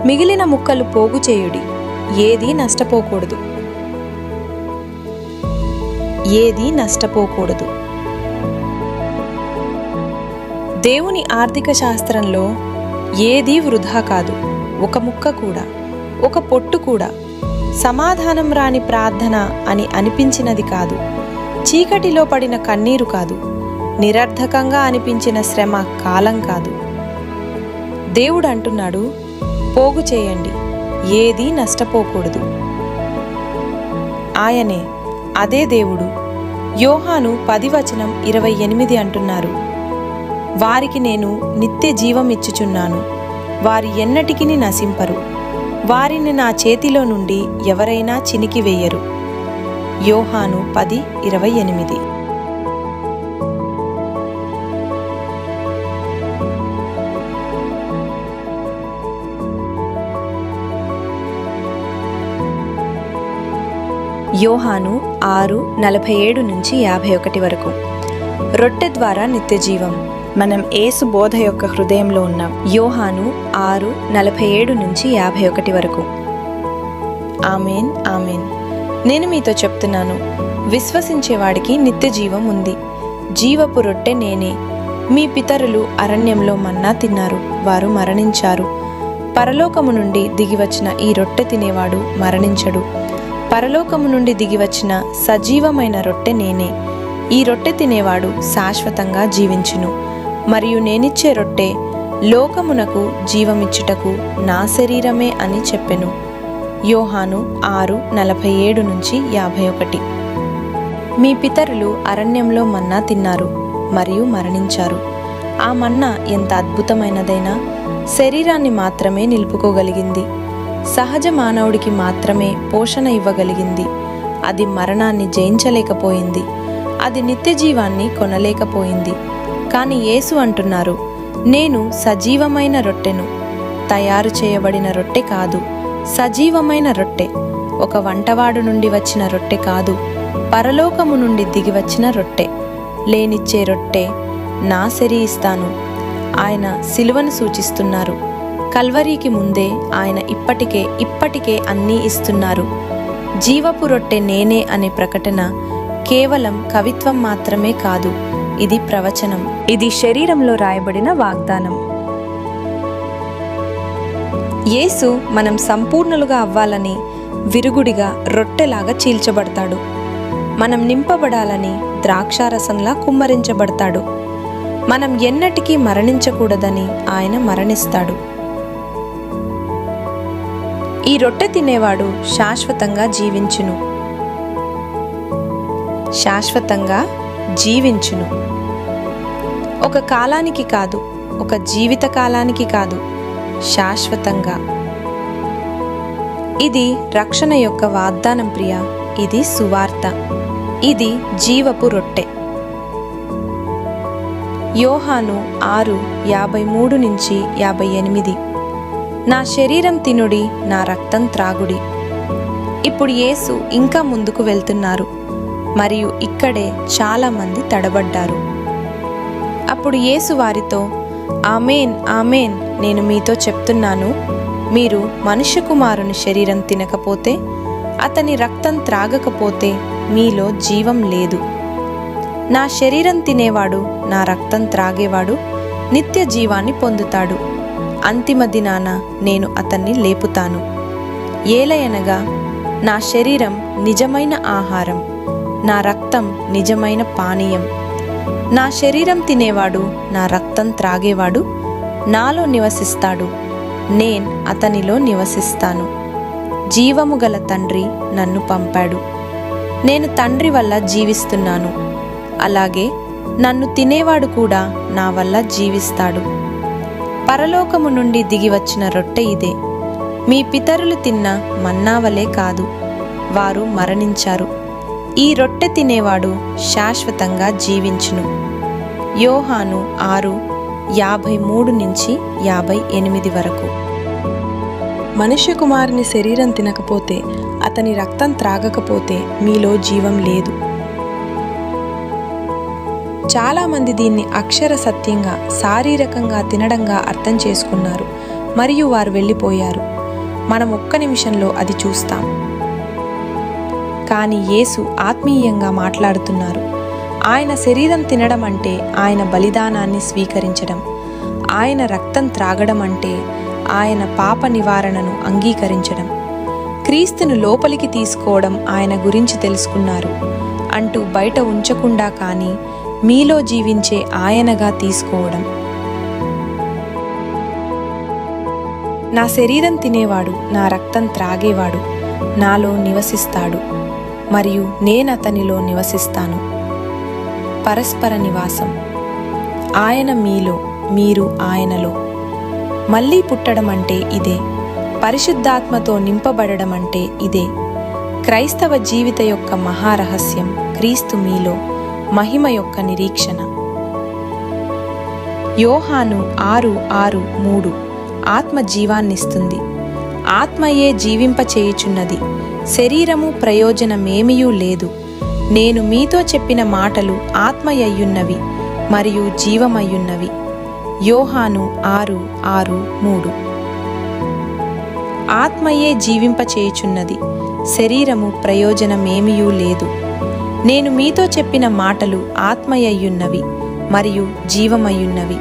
మిగిలిన ముక్కలు పోగు చేయుడి, ఏదీ నష్టపోకూడదు, ఏదీ నష్టపోకూడదు. దేవుని ఆర్థిక శాస్త్రంలో ఏదీ వృధా కాదు. ఒక ముక్క కూడా, ఒక పొట్టు కూడా. సమాధానం రాని ప్రార్థన అని అనిపించినది కాదు. చీకటిలో పడిన కన్నీరు కాదు. నిరర్థకంగా అనిపించిన శ్రమ కాలం కాదు. దేవుడు అంటున్నాడు, పోగు చేయండి, ఏదీ నష్టపోకూడదు. ఆయనే, అదే దేవుడు. యోహాను 10:28 అంటున్నారు, వారికి నేను నిత్య జీవం ఇచ్చుచున్నాను, వారి ఎన్నటికిని నశింపరు, వారిని నా చేతిలో నుండి ఎవరైనా చినికివేయరు. యోహాను 10:28. యోహాను 6:47 నుంచి 51 వరకు. రొట్టె ద్వారా నిత్యజీవం. మనం యేసు బోధ యొక్క హృదయంలో ఉన్నాం. యోహాను 6:47 నుంచి 51 వరకు. ఆమేన్, ఆమేన్. నేను మీతో చెప్తున్నాను, విశ్వసించేవాడికి నిత్యజీవం ఉంది. జీవపు రొట్టె నేనే. మీ పితరులు అరణ్యంలో మన్నా తిన్నారు, వారు మరణించారు. పరలోకము నుండి దిగివచ్చిన ఈ రొట్టె తినేవాడు మరణించడు. పరలోకము నుండి దిగివచ్చిన సజీవమైన రొట్టె నేనే. ఈ రొట్టె తినేవాడు శాశ్వతంగా జీవించును. మరియు నేనిచ్చే రొట్టె లోకమునకు జీవమిచ్చుటకు నా శరీరమే అని చెప్పెను. యోహాను 6:47 నుంచి 51. మీ పితరులు అరణ్యంలో మన్నా తిన్నారు మరియు మరణించారు. ఆ మన్నా ఎంత అద్భుతమైనదైనా శరీరాన్ని మాత్రమే నిలుపుకోగలిగింది. సహజ మానవుడికి మాత్రమే పోషణ ఇవ్వగలిగింది. అది మరణాన్ని జయించలేకపోయింది. అది నిత్య జీవాన్ని కొనలేకపోయింది. కానీ యేసు అంటున్నారు, నేను సజీవమైన రొట్టెను, తయారు చేయబడిన రొట్టె కాదు, సజీవమైన రొట్టె, ఒక వంటవాడు నుండి వచ్చిన రొట్టె కాదు, పరలోకము నుండి దిగి వచ్చిన రొట్టె, లేనిచ్చే రొట్టె నా ఇస్తాను. ఆయన సిలువను సూచిస్తున్నారు. కల్వరీకి ముందే ఆయన ఇప్పటికే అన్నీ ఇస్తున్నారు. జీవపు రొట్టె నేనే అనే ప్రకటన కేవలం కవిత్వం మాత్రమే కాదు, ఇది ప్రవచనం. ఇది శరీరంలో రాయబడిన వాగ్దానం. యేసు మనం సంపూర్ణులుగా అవ్వాలని విరుగుడిగా రొట్టెలాగా చీల్చబడతాడు. మనం నింపబడాలని ద్రాక్షారసంలా కుమ్మరించబడతాడు. మనం ఎన్నటికీ మరణించకూడదని ఆయన మరణిస్తాడు. ఈ రొట్టె తినేవాడు శాశ్వతంగా జీవించును. శాశ్వతంగా జీవించును. ఒక కాలానికి కాదు, ఒక జీవిత కాలానికి కాదు, శాశ్వతంగా. ఇది రక్షణ యొక్క వాగ్దానం ప్రియ. ఇది సువార్త. ఇది జీవపు రొట్టె. యోహాను 6:53-58. నా శరీరం తినుడి, నా రక్తం త్రాగుడి. ఇప్పుడు యేసు ఇంకా ముందుకు వెళ్తున్నారు మరియు ఇక్కడే చాలామంది తడబడ్డారు. అప్పుడు యేసు వారితో, ఆమేన్ ఆమేన్, నేను మీతో చెప్తున్నాను, మీరు మనుష్య కుమారుని శరీరం తినకపోతే, అతని రక్తం త్రాగకపోతే మీలో జీవం లేదు. నా శరీరం తినేవాడు, నా రక్తం త్రాగేవాడు నిత్య జీవాన్ని పొందుతాడు. అంతిమ దినాన నేను అతన్ని లేపుతాను. ఏలయనగా నా శరీరం నిజమైన ఆహారం, నా రక్తం నిజమైన పానీయం. నా శరీరం తినేవాడు, నా రక్తం త్రాగేవాడు నాలో నివసిస్తాడు, నేను అతనిలో నివసిస్తాను. జీవము గల తండ్రి నన్ను పంపాడు. నేను తండ్రి వల్ల జీవిస్తున్నాను. అలాగే నన్ను తినేవాడు కూడా నా వల్ల జీవిస్తాడు. పరలోకము నుండి దిగి వచ్చిన రొట్టె ఇదే. మీ పితరులు తిన్న మన్నావలే కాదు, వారు మరణించారు. ఈ రొట్టె తినేవాడు శాశ్వతంగా జీవించును. యోహాను 6:53-58 వరకు. మనుష్య కుమారుని శరీరం తినకపోతే, అతని రక్తం త్రాగకపోతే మీలో జీవం లేదు. చాలామంది దీన్ని అక్షర సత్యంగా శారీరకంగా తినడంగా అర్థం చేసుకున్నారు మరియు వారు వెళ్ళిపోయారు. మనం ఒక్క నిమిషంలో అది చూస్తాం. కానీ యేసు ఆత్మీయంగా మాట్లాడుతున్నారు. ఆయన శరీరం తినడం అంటే ఆయన బలిదానాన్ని స్వీకరించడం. ఆయన రక్తం త్రాగడం అంటే ఆయన పాప నివారణను అంగీకరించడం. క్రీస్తును లోపలికి తీసుకోవడం, ఆయన గురించి తెలుసుకున్నారు అంటూ బయట ఉంచకుండా కానీ మీలో జీవించే ఆయనగా తీసుకోవడం. నా శరీరం తినేవాడు, నా రక్తం త్రాగేవాడు నాలో నివసిస్తాడు మరియు నేనతనిలో నివసిస్తాను. పరస్పర నివాసం. ఆయన మీలో, మీరు ఆయనలో. మళ్ళీ పుట్టడం అంటే ఇదే. పరిశుద్ధాత్మతో నింపబడడం అంటే ఇదే. క్రైస్తవ జీవిత యొక్క మహారహస్యం క్రీస్తు మీలో, మహిమ యొక్క నిరీక్షణ. యోహాను 6:3 ఆత్మ జీవాన్నిస్తుంది. ఆత్మయే జీవింపచేయుచున్నది, శరీరము ప్రయోజనమేమియూ లేదు. నేను మీతో చెప్పిన మాటలు ఆత్మయయ్యున్నవి మరియు జీవమయ్యున్నవి. యోహాను 6:3. ఆత్మయే జీవింపచేయుచున్నది, శరీరము ప్రయోజనమేమియూ లేదు. నేను మీతో చెప్పిన మాటలు ఆత్మయయ్యున్నవి మరియు జీవమయ్యున్నవి.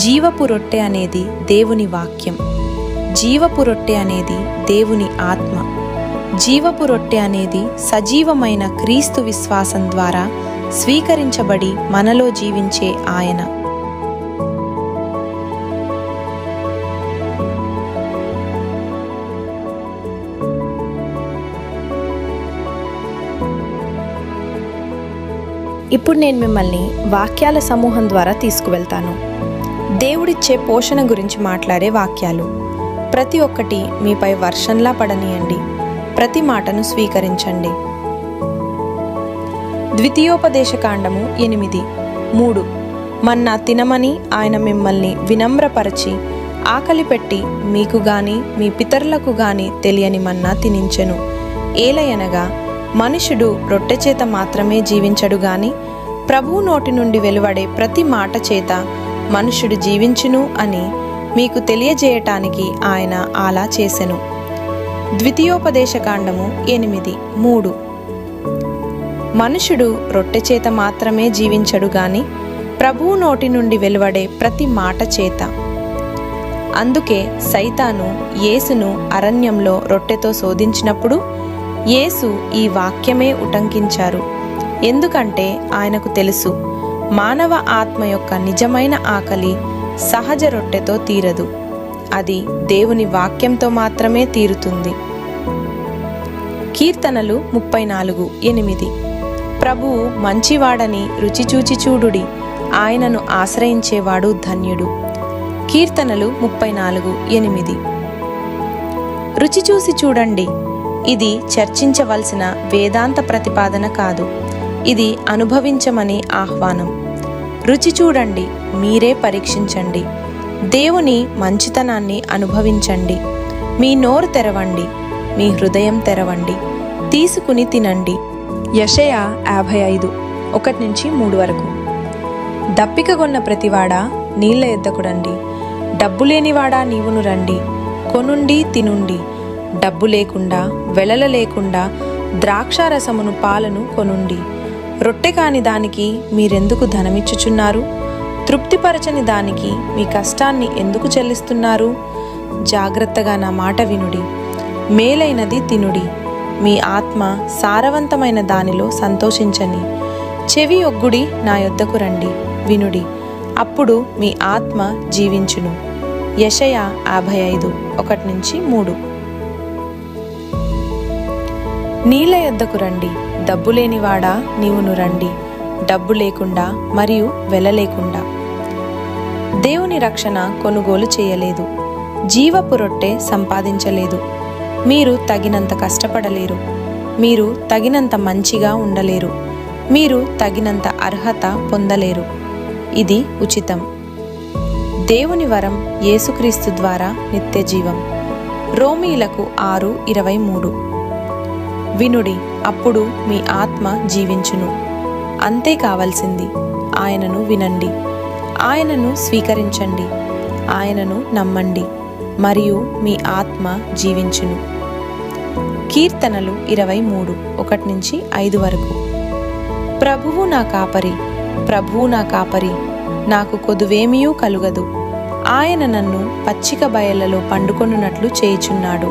జీవపు రొట్టె అనేది దేవుని వాక్యం. జీవపు రొట్టె అనేది దేవుని ఆత్మ. జీవపు రొట్టె అనేది సజీవమైన క్రీస్తు విశ్వాసం ద్వారా స్వీకరించబడి మనలో జీవించే ఆయన. ఇప్పుడు నేను మిమ్మల్ని వాక్యాల సమూహం ద్వారా తీసుకువెళ్తాను. దేవుడిచ్చే పోషణ గురించి మాట్లాడే వాక్యాలు. ప్రతి ఒక్కటి మీపై వర్షంలా పడనీయండి. ప్రతి మాటను స్వీకరించండి. ద్వితీయోపదేశకాండము 8. 3. మన్నా తినమని ఆయన మిమ్మల్ని వినమ్రపరచి ఆకలి పెట్టి మీకు గాని మీ పితరులకు గాని తెలియని మన్నా తినించెను. ఏలయనగా మనుషుడు రొట్టె చేత మాత్రమే జీవించడు గాని ప్రభువు నోటి నుండి వెలువడే ప్రతి మాట చేత మనుషుడు జీవించును అని మీకు తెలియజేయటానికి ఆయన అలా చేసెను. ద్వితీయోపదేశకాండము 8:3. మనుషుడు రొట్టె చేత మాత్రమే జీవించడు గాని ప్రభువు నోటి నుండి వెలువడే ప్రతి మాట చేత. అందుకే సైతాను యేసును అరణ్యంలో రొట్టెతో శోధించినప్పుడు యేసు ఈ వాక్యమే ఉటంకించారు. ఎందుకంటే ఆయనకు తెలుసు, మానవ ఆత్మ యొక్క నిజమైన ఆకలి సహజ రొట్టెతో తీరదు, అది దేవుని వాక్యంతో మాత్రమే తీరుతుంది. కీర్తనలు 34:8. ప్రభువు మంచివాడని రుచిచూచి చూడుడి, ఆయనను ఆశ్రయించేవాడు ధన్యుడు. కీర్తనలు 34:8. రుచి చూసి చూడండి, ఇది చర్చించవలసిన వేదాంత ప్రతిపాదన కాదు, ఇది అనుభవించమని ఆహ్వానం. రుచి చూడండి, మీరే పరీక్షించండి, దేవుని మంచితనాన్ని అనుభవించండి. మీ నోరు తెరవండి, మీ హృదయం తెరవండి, తీసుకుని తినండి. యెషయా 55:1-3 వరకు. దప్పికగొన్న ప్రతివాడా నీళ్ల యొద్దకు రండి, డబ్బు లేనివాడా నీవును రండి, కొనుండి తినుండి. డబ్బు లేకుండా వెలల లేకుండా ద్రాక్షారసమును పాలను కొనుండి. రొట్టె కాని దానికి మీరెందుకు ధనమిచ్చుచున్నారు? తృప్తిపరచని దానికి మీ కష్టాన్ని ఎందుకు చెల్లిస్తున్నారు? జాగ్రత్తగా నా మాట వినుడి, మేలైనది తినుడి, మీ ఆత్మ సారవంతమైన దానిలో సంతోషించని. చెవి ఒగ్గుడి, నా యొద్దకు రండి, వినుడి, అప్పుడు మీ ఆత్మ జీవించును. యెషయా 55:1-3. నీళ్ల యొద్దకు రండి, డబ్బు లేనివాడా నీవును రండి, డబ్బు లేకుండా మరియు వెల లేకుండా. దేవుని రక్షణ కొనుగోలు చేయలేదు, జీవపు రొట్టె సంపాదించలేదు. మీరు తగినంత కష్టపడలేరు, మీరు తగినంత మంచిగా ఉండలేరు, మీరు తగినంత అర్హత పొందలేరు. ఇది ఉచితం. దేవుని వరం యేసుక్రీస్తు ద్వారా నిత్య జీవం. రోమీయులకు 6:23. వినుడి, అప్పుడు మీ ఆత్మ జీవించును. అంతే కావలసింది. ఆయనను వినండి, ఆయనను స్వీకరించండి, ఆయనను నమ్మండి, మరియు మీ ఆత్మ జీవించును. కీర్తనలు 23:1-5 వరకు. ప్రభువు నా కాపరి, ప్రభువు నా కాపరి, నాకు కొదువేమియూ కలుగదు. ఆయన నన్ను పచ్చిక బయళ్లలో పండుకొనున్నట్లు చేయుచున్నాడు,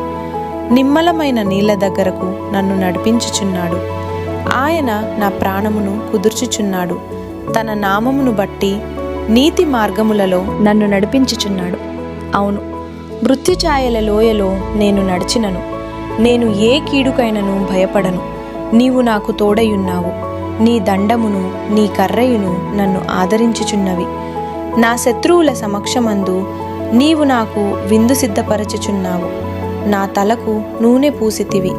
నిమ్మలమైన నీళ్ల దగ్గరకు నన్ను నడిపించుచున్నాడు. ఆయన నా ప్రాణమును కుదుర్చుచున్నాడు, తన నామమును బట్టి నీతి మార్గములలో నన్ను నడిపించుచున్నాడు. అవును, మృత్యుఛాయల లోయలో నేను నడిచినను, నేను ఏ కీడుకైనను భయపడను. నీవు నాకు తోడయున్నావు, నీ దండమును నీ కర్రయును నన్ను ఆదరించుచున్నవి. నా శత్రువుల సమక్షమందు నీవు నాకు విందు సిద్ధపరచుచున్నావు. నా తలకు నూనె పూసితివి,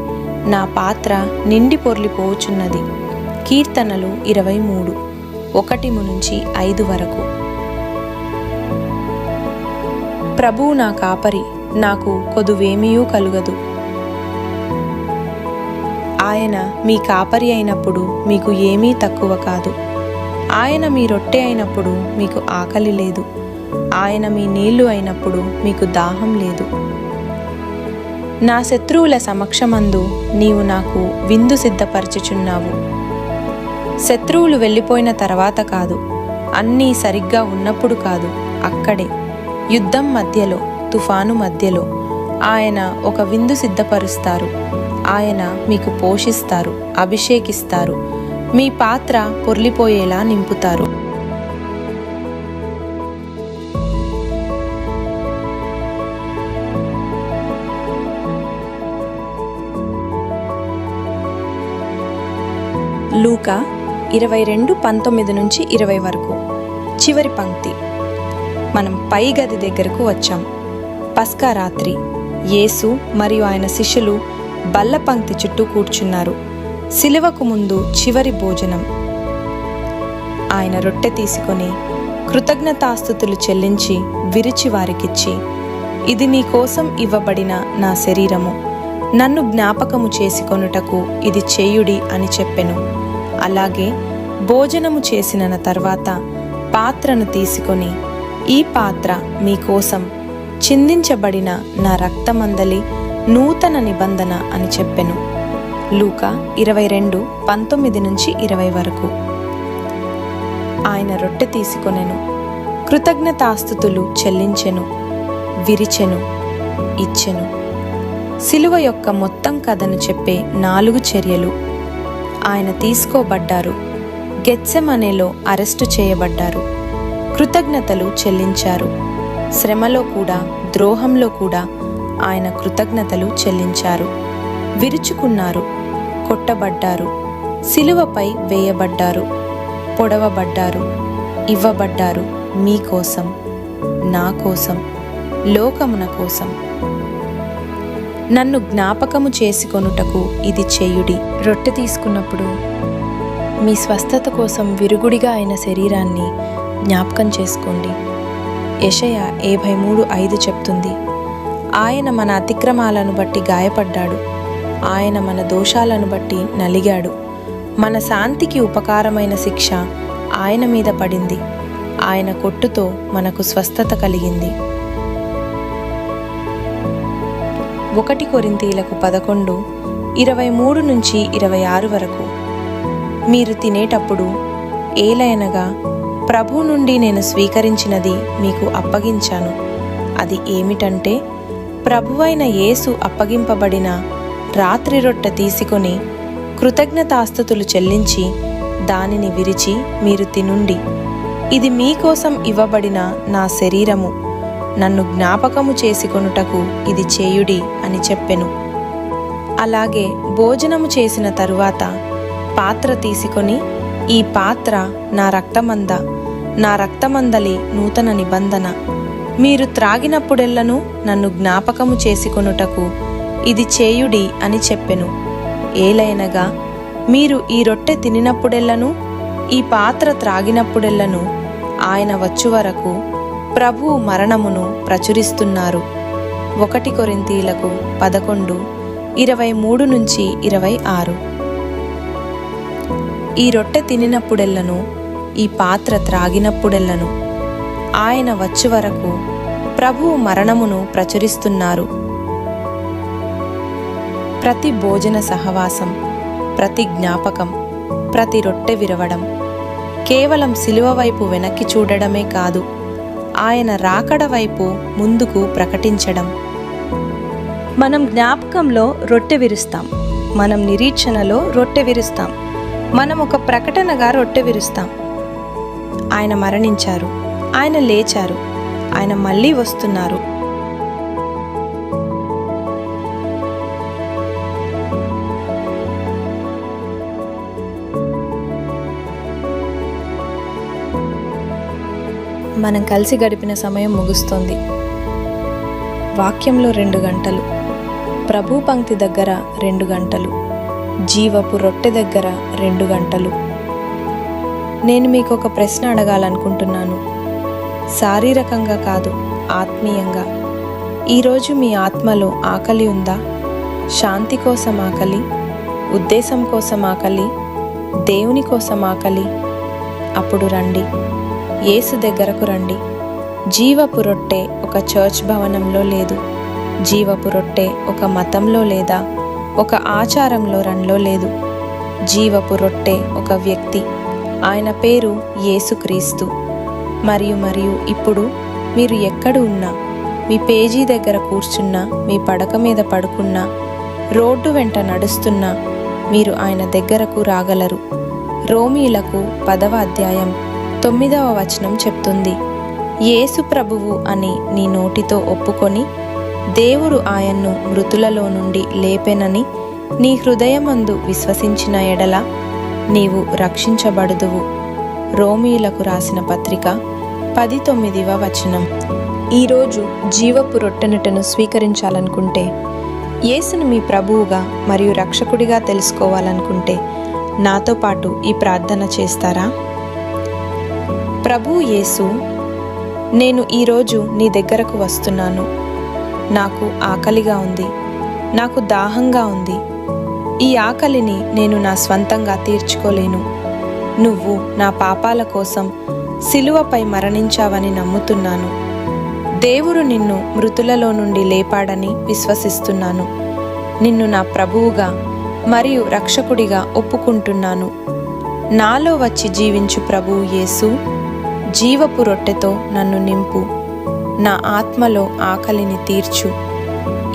నా పాత్ర నిండి పొర్లిపోచున్నది. కీర్తనలు 23:1-5 వరకు. ప్రభువు నా కాపరి, నాకు కొదువేమియూ కలుగదు. ఆయన మీ కాపరి అయినప్పుడు మీకు ఏమీ తక్కువ కాదు. ఆయన మీ రొట్టె అయినప్పుడు మీకు ఆకలి లేదు. ఆయన మీ నీళ్లు అయినప్పుడు మీకు దాహం లేదు. నా శత్రువుల సమక్షమందు నీవు నాకు విందు సిద్ధపరచుచున్నావు. శత్రువులు వెళ్ళిపోయిన తర్వాత కాదు, అన్నీ సరిగ్గా ఉన్నప్పుడు కాదు, అక్కడే యుద్ధం మధ్యలో, తుఫాను మధ్యలో ఆయన ఒక విందు సిద్ధపరుస్తారు. ఆయన మీకు పోషిస్తారు, అభిషేకిస్తారు, మీ పాత్ర పొర్లిపోయేలా నింపుతారు. లూకా 22:19-20 వరకు. చివరి పంక్తి. మనం పై గది దగ్గరకు వచ్చాం. పస్కా రాత్రి యేసు మరియు ఆయన శిష్యులు బల్ల పంక్తి చుట్టూ కూర్చున్నారు. సిలువకు ముందు చివరి భోజనం. ఆయన రొట్టె తీసుకొని కృతజ్ఞతాస్తుతులు చెల్లించి విరిచి వారికిచ్చి, ఇది మీకోసం ఇవ్వబడిన నా శరీరము, నన్ను జ్ఞాపకము చేసుకొనుటకు ఇది చేయుడి అని చెప్పెను. అలాగే భోజనము చేసిన తర్వాత పాత్రను తీసుకొని, ఈ పాత్ర మీకోసం చిందించబడిన నా రక్తమందలి నూతన నిబంధన అని చెప్పెను. లూకా 22:19-20 వరకు. ఆయన రొట్టె తీసుకొనెను, కృతజ్ఞతాస్తుతులు చెల్లించెను, విరిచెను, ఇచ్చెను. సిలువ యొక్క మొత్తం కథను చెప్పే 4 చర్యలు. ఆయన తీసుకోబడ్డారు, గెత్సెమనేలో అరెస్టు చేయబడ్డారు, కృతజ్ఞతలు చెల్లించారు. శ్రమలో కూడా ద్రోహంలో కూడా ఆయన కృతజ్ఞతలు చెల్లించారు. విరుచుకున్నారు, కొట్టబడ్డారు, సిలువపై వేయబడ్డారు, పొడవబడ్డారు, ఇవ్వబడ్డారు. మీకోసం, నా కోసం, లోకమున కోసం. నన్ను జ్ఞాపకము చేసుకొనుటకు ఇది చేయుడి. రొట్టె తీసుకున్నప్పుడు మీ స్వస్థత కోసం విరుగుడిగా అయిన శరీరాన్ని జ్ఞాపకం చేసుకోండి. యెషయా 53:5 చెప్తుంది, ఆయన మన అతిక్రమాలను బట్టి గాయపడ్డాడు, ఆయన మన దోషాలను బట్టి నలిగాడు, మన శాంతికి ఉపకారమైన శిక్ష ఆయన మీద పడింది, ఆయన కొట్టుతో మనకు స్వస్థత కలిగింది. 1 కొరింథీయులకు 11:23-26 వరకు. మీరు తినేటప్పుడు ఏలయనగా ప్రభు నుండి నేను స్వీకరించినది మీకు అప్పగించాను. అది ఏమిటంటే, ప్రభువైన యేసు అప్పగింపబడిన రాత్రి రొట్టె తీసుకొని కృతజ్ఞతాస్తుతులు చెల్లించి దానిని విరిచి, మీరు తినుండి, ఇది మీకోసం ఇవ్వబడిన నా శరీరము, నన్ను జ్ఞాపకము చేసుకొనుటకు ఇది చేయుడి అని చెప్పెను. అలాగే భోజనము చేసిన తరువాత పాత్ర తీసుకొని, ఈ పాత్ర నా రక్తమందలి నూతన నిబంధన, మీరు త్రాగినప్పుడెల్లను నన్ను జ్ఞాపకము చేసుకొనుటకు ఇది చేయుడి అని చెప్పెను. ఏలైనగా మీరు ఈ రొట్టె తినినప్పుడెల్లను, ఈ పాత్ర త్రాగినప్పుడెల్లను ఆయన వచ్చు వరకు ప్రభువు మరణమును ప్రచురిస్తున్నారు. 1 కొరింథీయులకు 11:23-26. ఈ రొట్టె తినినప్పుడెల్లను, ఈ పాత్ర త్రాగినప్పుడెల్లను ఆయన వచ్చు వరకు ప్రభువు మరణమును ప్రచురిస్తున్నారు. ప్రతి భోజన సహవాసం, ప్రతి జ్ఞాపకం, ప్రతి రొట్టె విరవడం కేవలం సిలువ వైపు వెనక్కి చూడడమే కాదు, ఆయన రాకడ వైపు ముందుకు ప్రకటించడం. మనం జ్ఞాపకంలో రొట్టె విరుస్తాం, మనం నిరీక్షణలో రొట్టె విరుస్తాం, మనం ఒక ప్రకటనగా రొట్టె విరుస్తాం. ఆయన మరణించారు, ఆయన లేచారు, ఆయన మళ్ళీ వస్తున్నారు. మనం కలిసి గడిపిన సమయం ముగుస్తోంది. వాక్యంలో 2 గంటలు, ప్రభు పంక్తి దగ్గర 2 గంటలు, జీవపు రొట్టె దగ్గర 2 గంటలు. నేను మీకు ఒక ప్రశ్న అడగాలనుకుంటున్నాను. శారీరకంగా కాదు, ఆత్మీయంగా. ఈరోజు మీ ఆత్మలో ఆకలి ఉందా? శాంతి కోసం ఆకలి, ఉద్దేశం కోసం ఆకలి, దేవుని కోసం ఆకలి. అప్పుడు రండి, యేసు దగ్గరకు రండి. జీవపు రొట్టె ఒక చర్చ్ భవనంలో లేదు. జీవపు రొట్టె ఒక మతంలో లేదా ఒక ఆచారంలో రంలో లేదు. జీవపు రొట్టె ఒక వ్యక్తి, ఆయన పేరు యేసుక్రీస్తు. మరియు ఇప్పుడు మీరు ఎక్కడ ఉన్నా, మీ పేజీ దగ్గర కూర్చున్నా, మీ పడక మీద పడుకున్నా, రోడ్డు వెంట నడుస్తున్నా, మీరు ఆయన దగ్గరకు రాగలరు. రోమీయులకు 10వ అధ్యాయం 9వ వచనం చెప్తుంది, యేసు ప్రభువు అని నీ నోటితో ఒప్పుకొని దేవుడు ఆయన్ను మృతులలో నుండి లేపెనని నీ హృదయమందు విశ్వసించిన ఎడల నీవు రక్షించబడుదువు. రోమీయులకు రాసిన పత్రిక 10:9వ వచనం. ఈరోజు జీవపు రొట్టెనుటను స్వీకరించాలనుకుంటే, యేసును మీ ప్రభువుగా మరియు రక్షకుడిగా తెలుసుకోవాలనుకుంటే నాతో పాటు ఈ ప్రార్థన చేస్తారా? ప్రభువు యేసు, నేను ఈరోజు నీ దగ్గరకు వస్తున్నాను. నాకు ఆకలిగా ఉంది, నాకు దాహంగా ఉంది. ఈ ఆకలిని నేను నా స్వంతంగా తీర్చుకోలేను. నువ్వు నా పాపాల కోసం సిలువపై మరణించావని నమ్ముతున్నాను. దేవుడు నిన్ను మృతులలో నుండి లేపాడని విశ్వసిస్తున్నాను. నిన్ను నా ప్రభువుగా మరియు రక్షకుడిగా ఒప్పుకుంటున్నాను. నాలో వచ్చి జీవించు ప్రభువు యేసు, జీవపు రొట్టెతో నన్ను నింపు. నా ఆత్మలో ఆకలిని తీర్చు.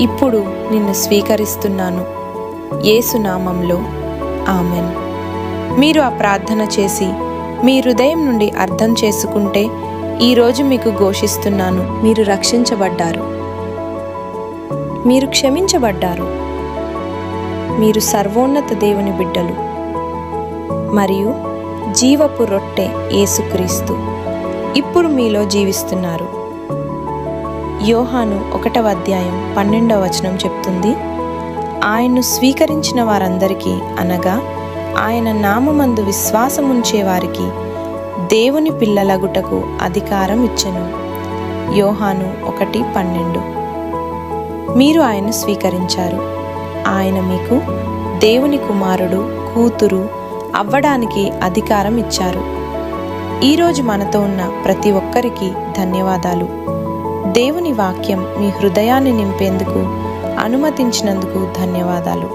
ఇప్పుడు నిన్ను స్వీకరిస్తున్నాను. యేసు నామంలో ఆమెన్. మీరు ఆ ప్రార్థన చేసి మీ హృదయం నుండి అర్థం చేసుకుంటే ఈరోజు మీకు ఘోషిస్తున్నాను, మీరు రక్షించబడ్డారు, మీరు క్షమించబడ్డారు, మీరు సర్వోన్నత దేవుని బిడ్డలు మరియు జీవపు రొట్టె యేసుక్రీస్తు ఇప్పుడు మీలో జీవిస్తున్నారు. యోహాను 1వ అధ్యాయం 12వ వచనం చెప్తుంది, ఆయన్ను స్వీకరించిన వారందరికీ అనగా ఆయన నామమందు విశ్వాసముంచే వారికి దేవుని పిల్లలగుటకు అధికారం ఇచ్చెను. యోహాను 1:12. మీరు ఆయన్ను స్వీకరించారు. ఆయన మీకు దేవుని కుమారుడు, కూతురు అవ్వడానికి అధికారం ఇచ్చారు. ఈరోజు మనతో ఉన్న ప్రతి ఒక్కరికి ధన్యవాదాలు. దేవుని వాక్యం మీ హృదయాన్ని నింపేందుకు అనుమతించినందుకు ధన్యవాదాలు.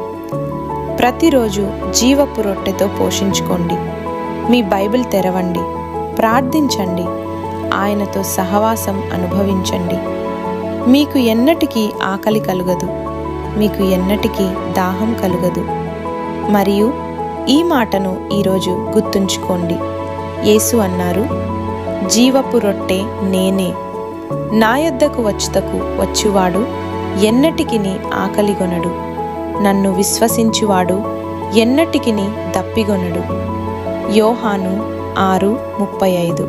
ప్రతిరోజు జీవపు రొట్టెతో పోషించుకోండి. మీ బైబిల్ తెరవండి, ప్రార్థించండి, ఆయనతో సహవాసం అనుభవించండి. మీకు ఎన్నటికీ ఆకలి కలుగదు, మీకు ఎన్నటికీ దాహం కలుగదు. మరియు ఈ మాటను ఈరోజు గుర్తుంచుకోండి. యేసు అన్నారు, జీవపు రొట్టె నేనే. నా యొద్దకు వచ్చువాడు ఎన్నటికిని ఆకలిగొనడు. నన్ను విశ్వసించువాడు ఎన్నటికిని దప్పిగొనడు. యోహాను 6:35.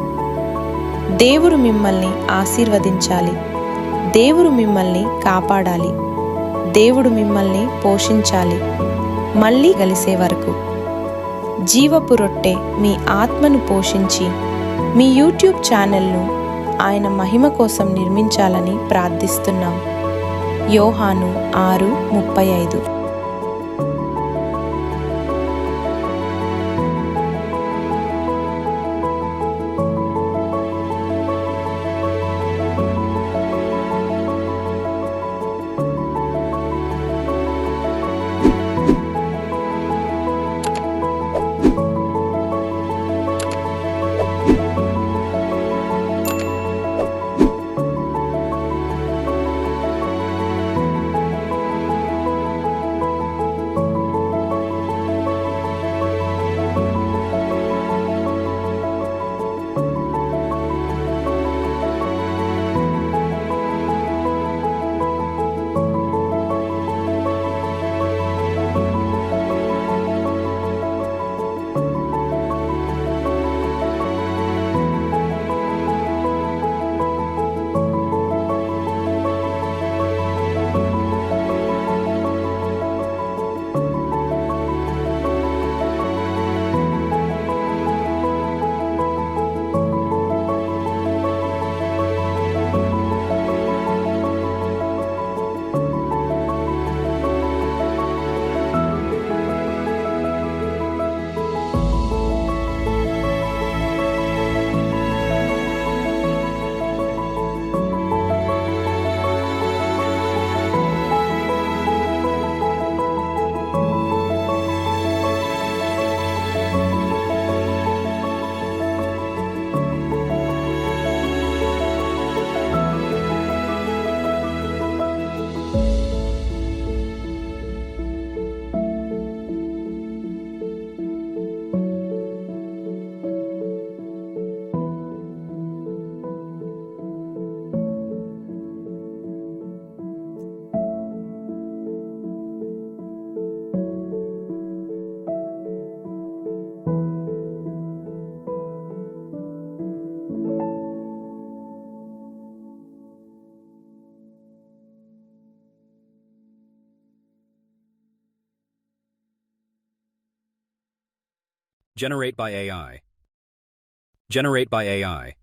దేవుడు మిమ్మల్ని ఆశీర్వదించాలి. దేవుడు మిమ్మల్ని కాపాడాలి. దేవుడు మిమ్మల్ని పోషించాలి. మళ్ళీ కలిసే వరకు. జీవపు రొట్టె మీ ఆత్మను పోషించి మీ యూట్యూబ్ ఛానల్ను ఆయన మహిమ కోసం నిర్మించాలని ప్రార్థిస్తున్నాం. యోహాను 6:35. Generate by AI. Generate by AI.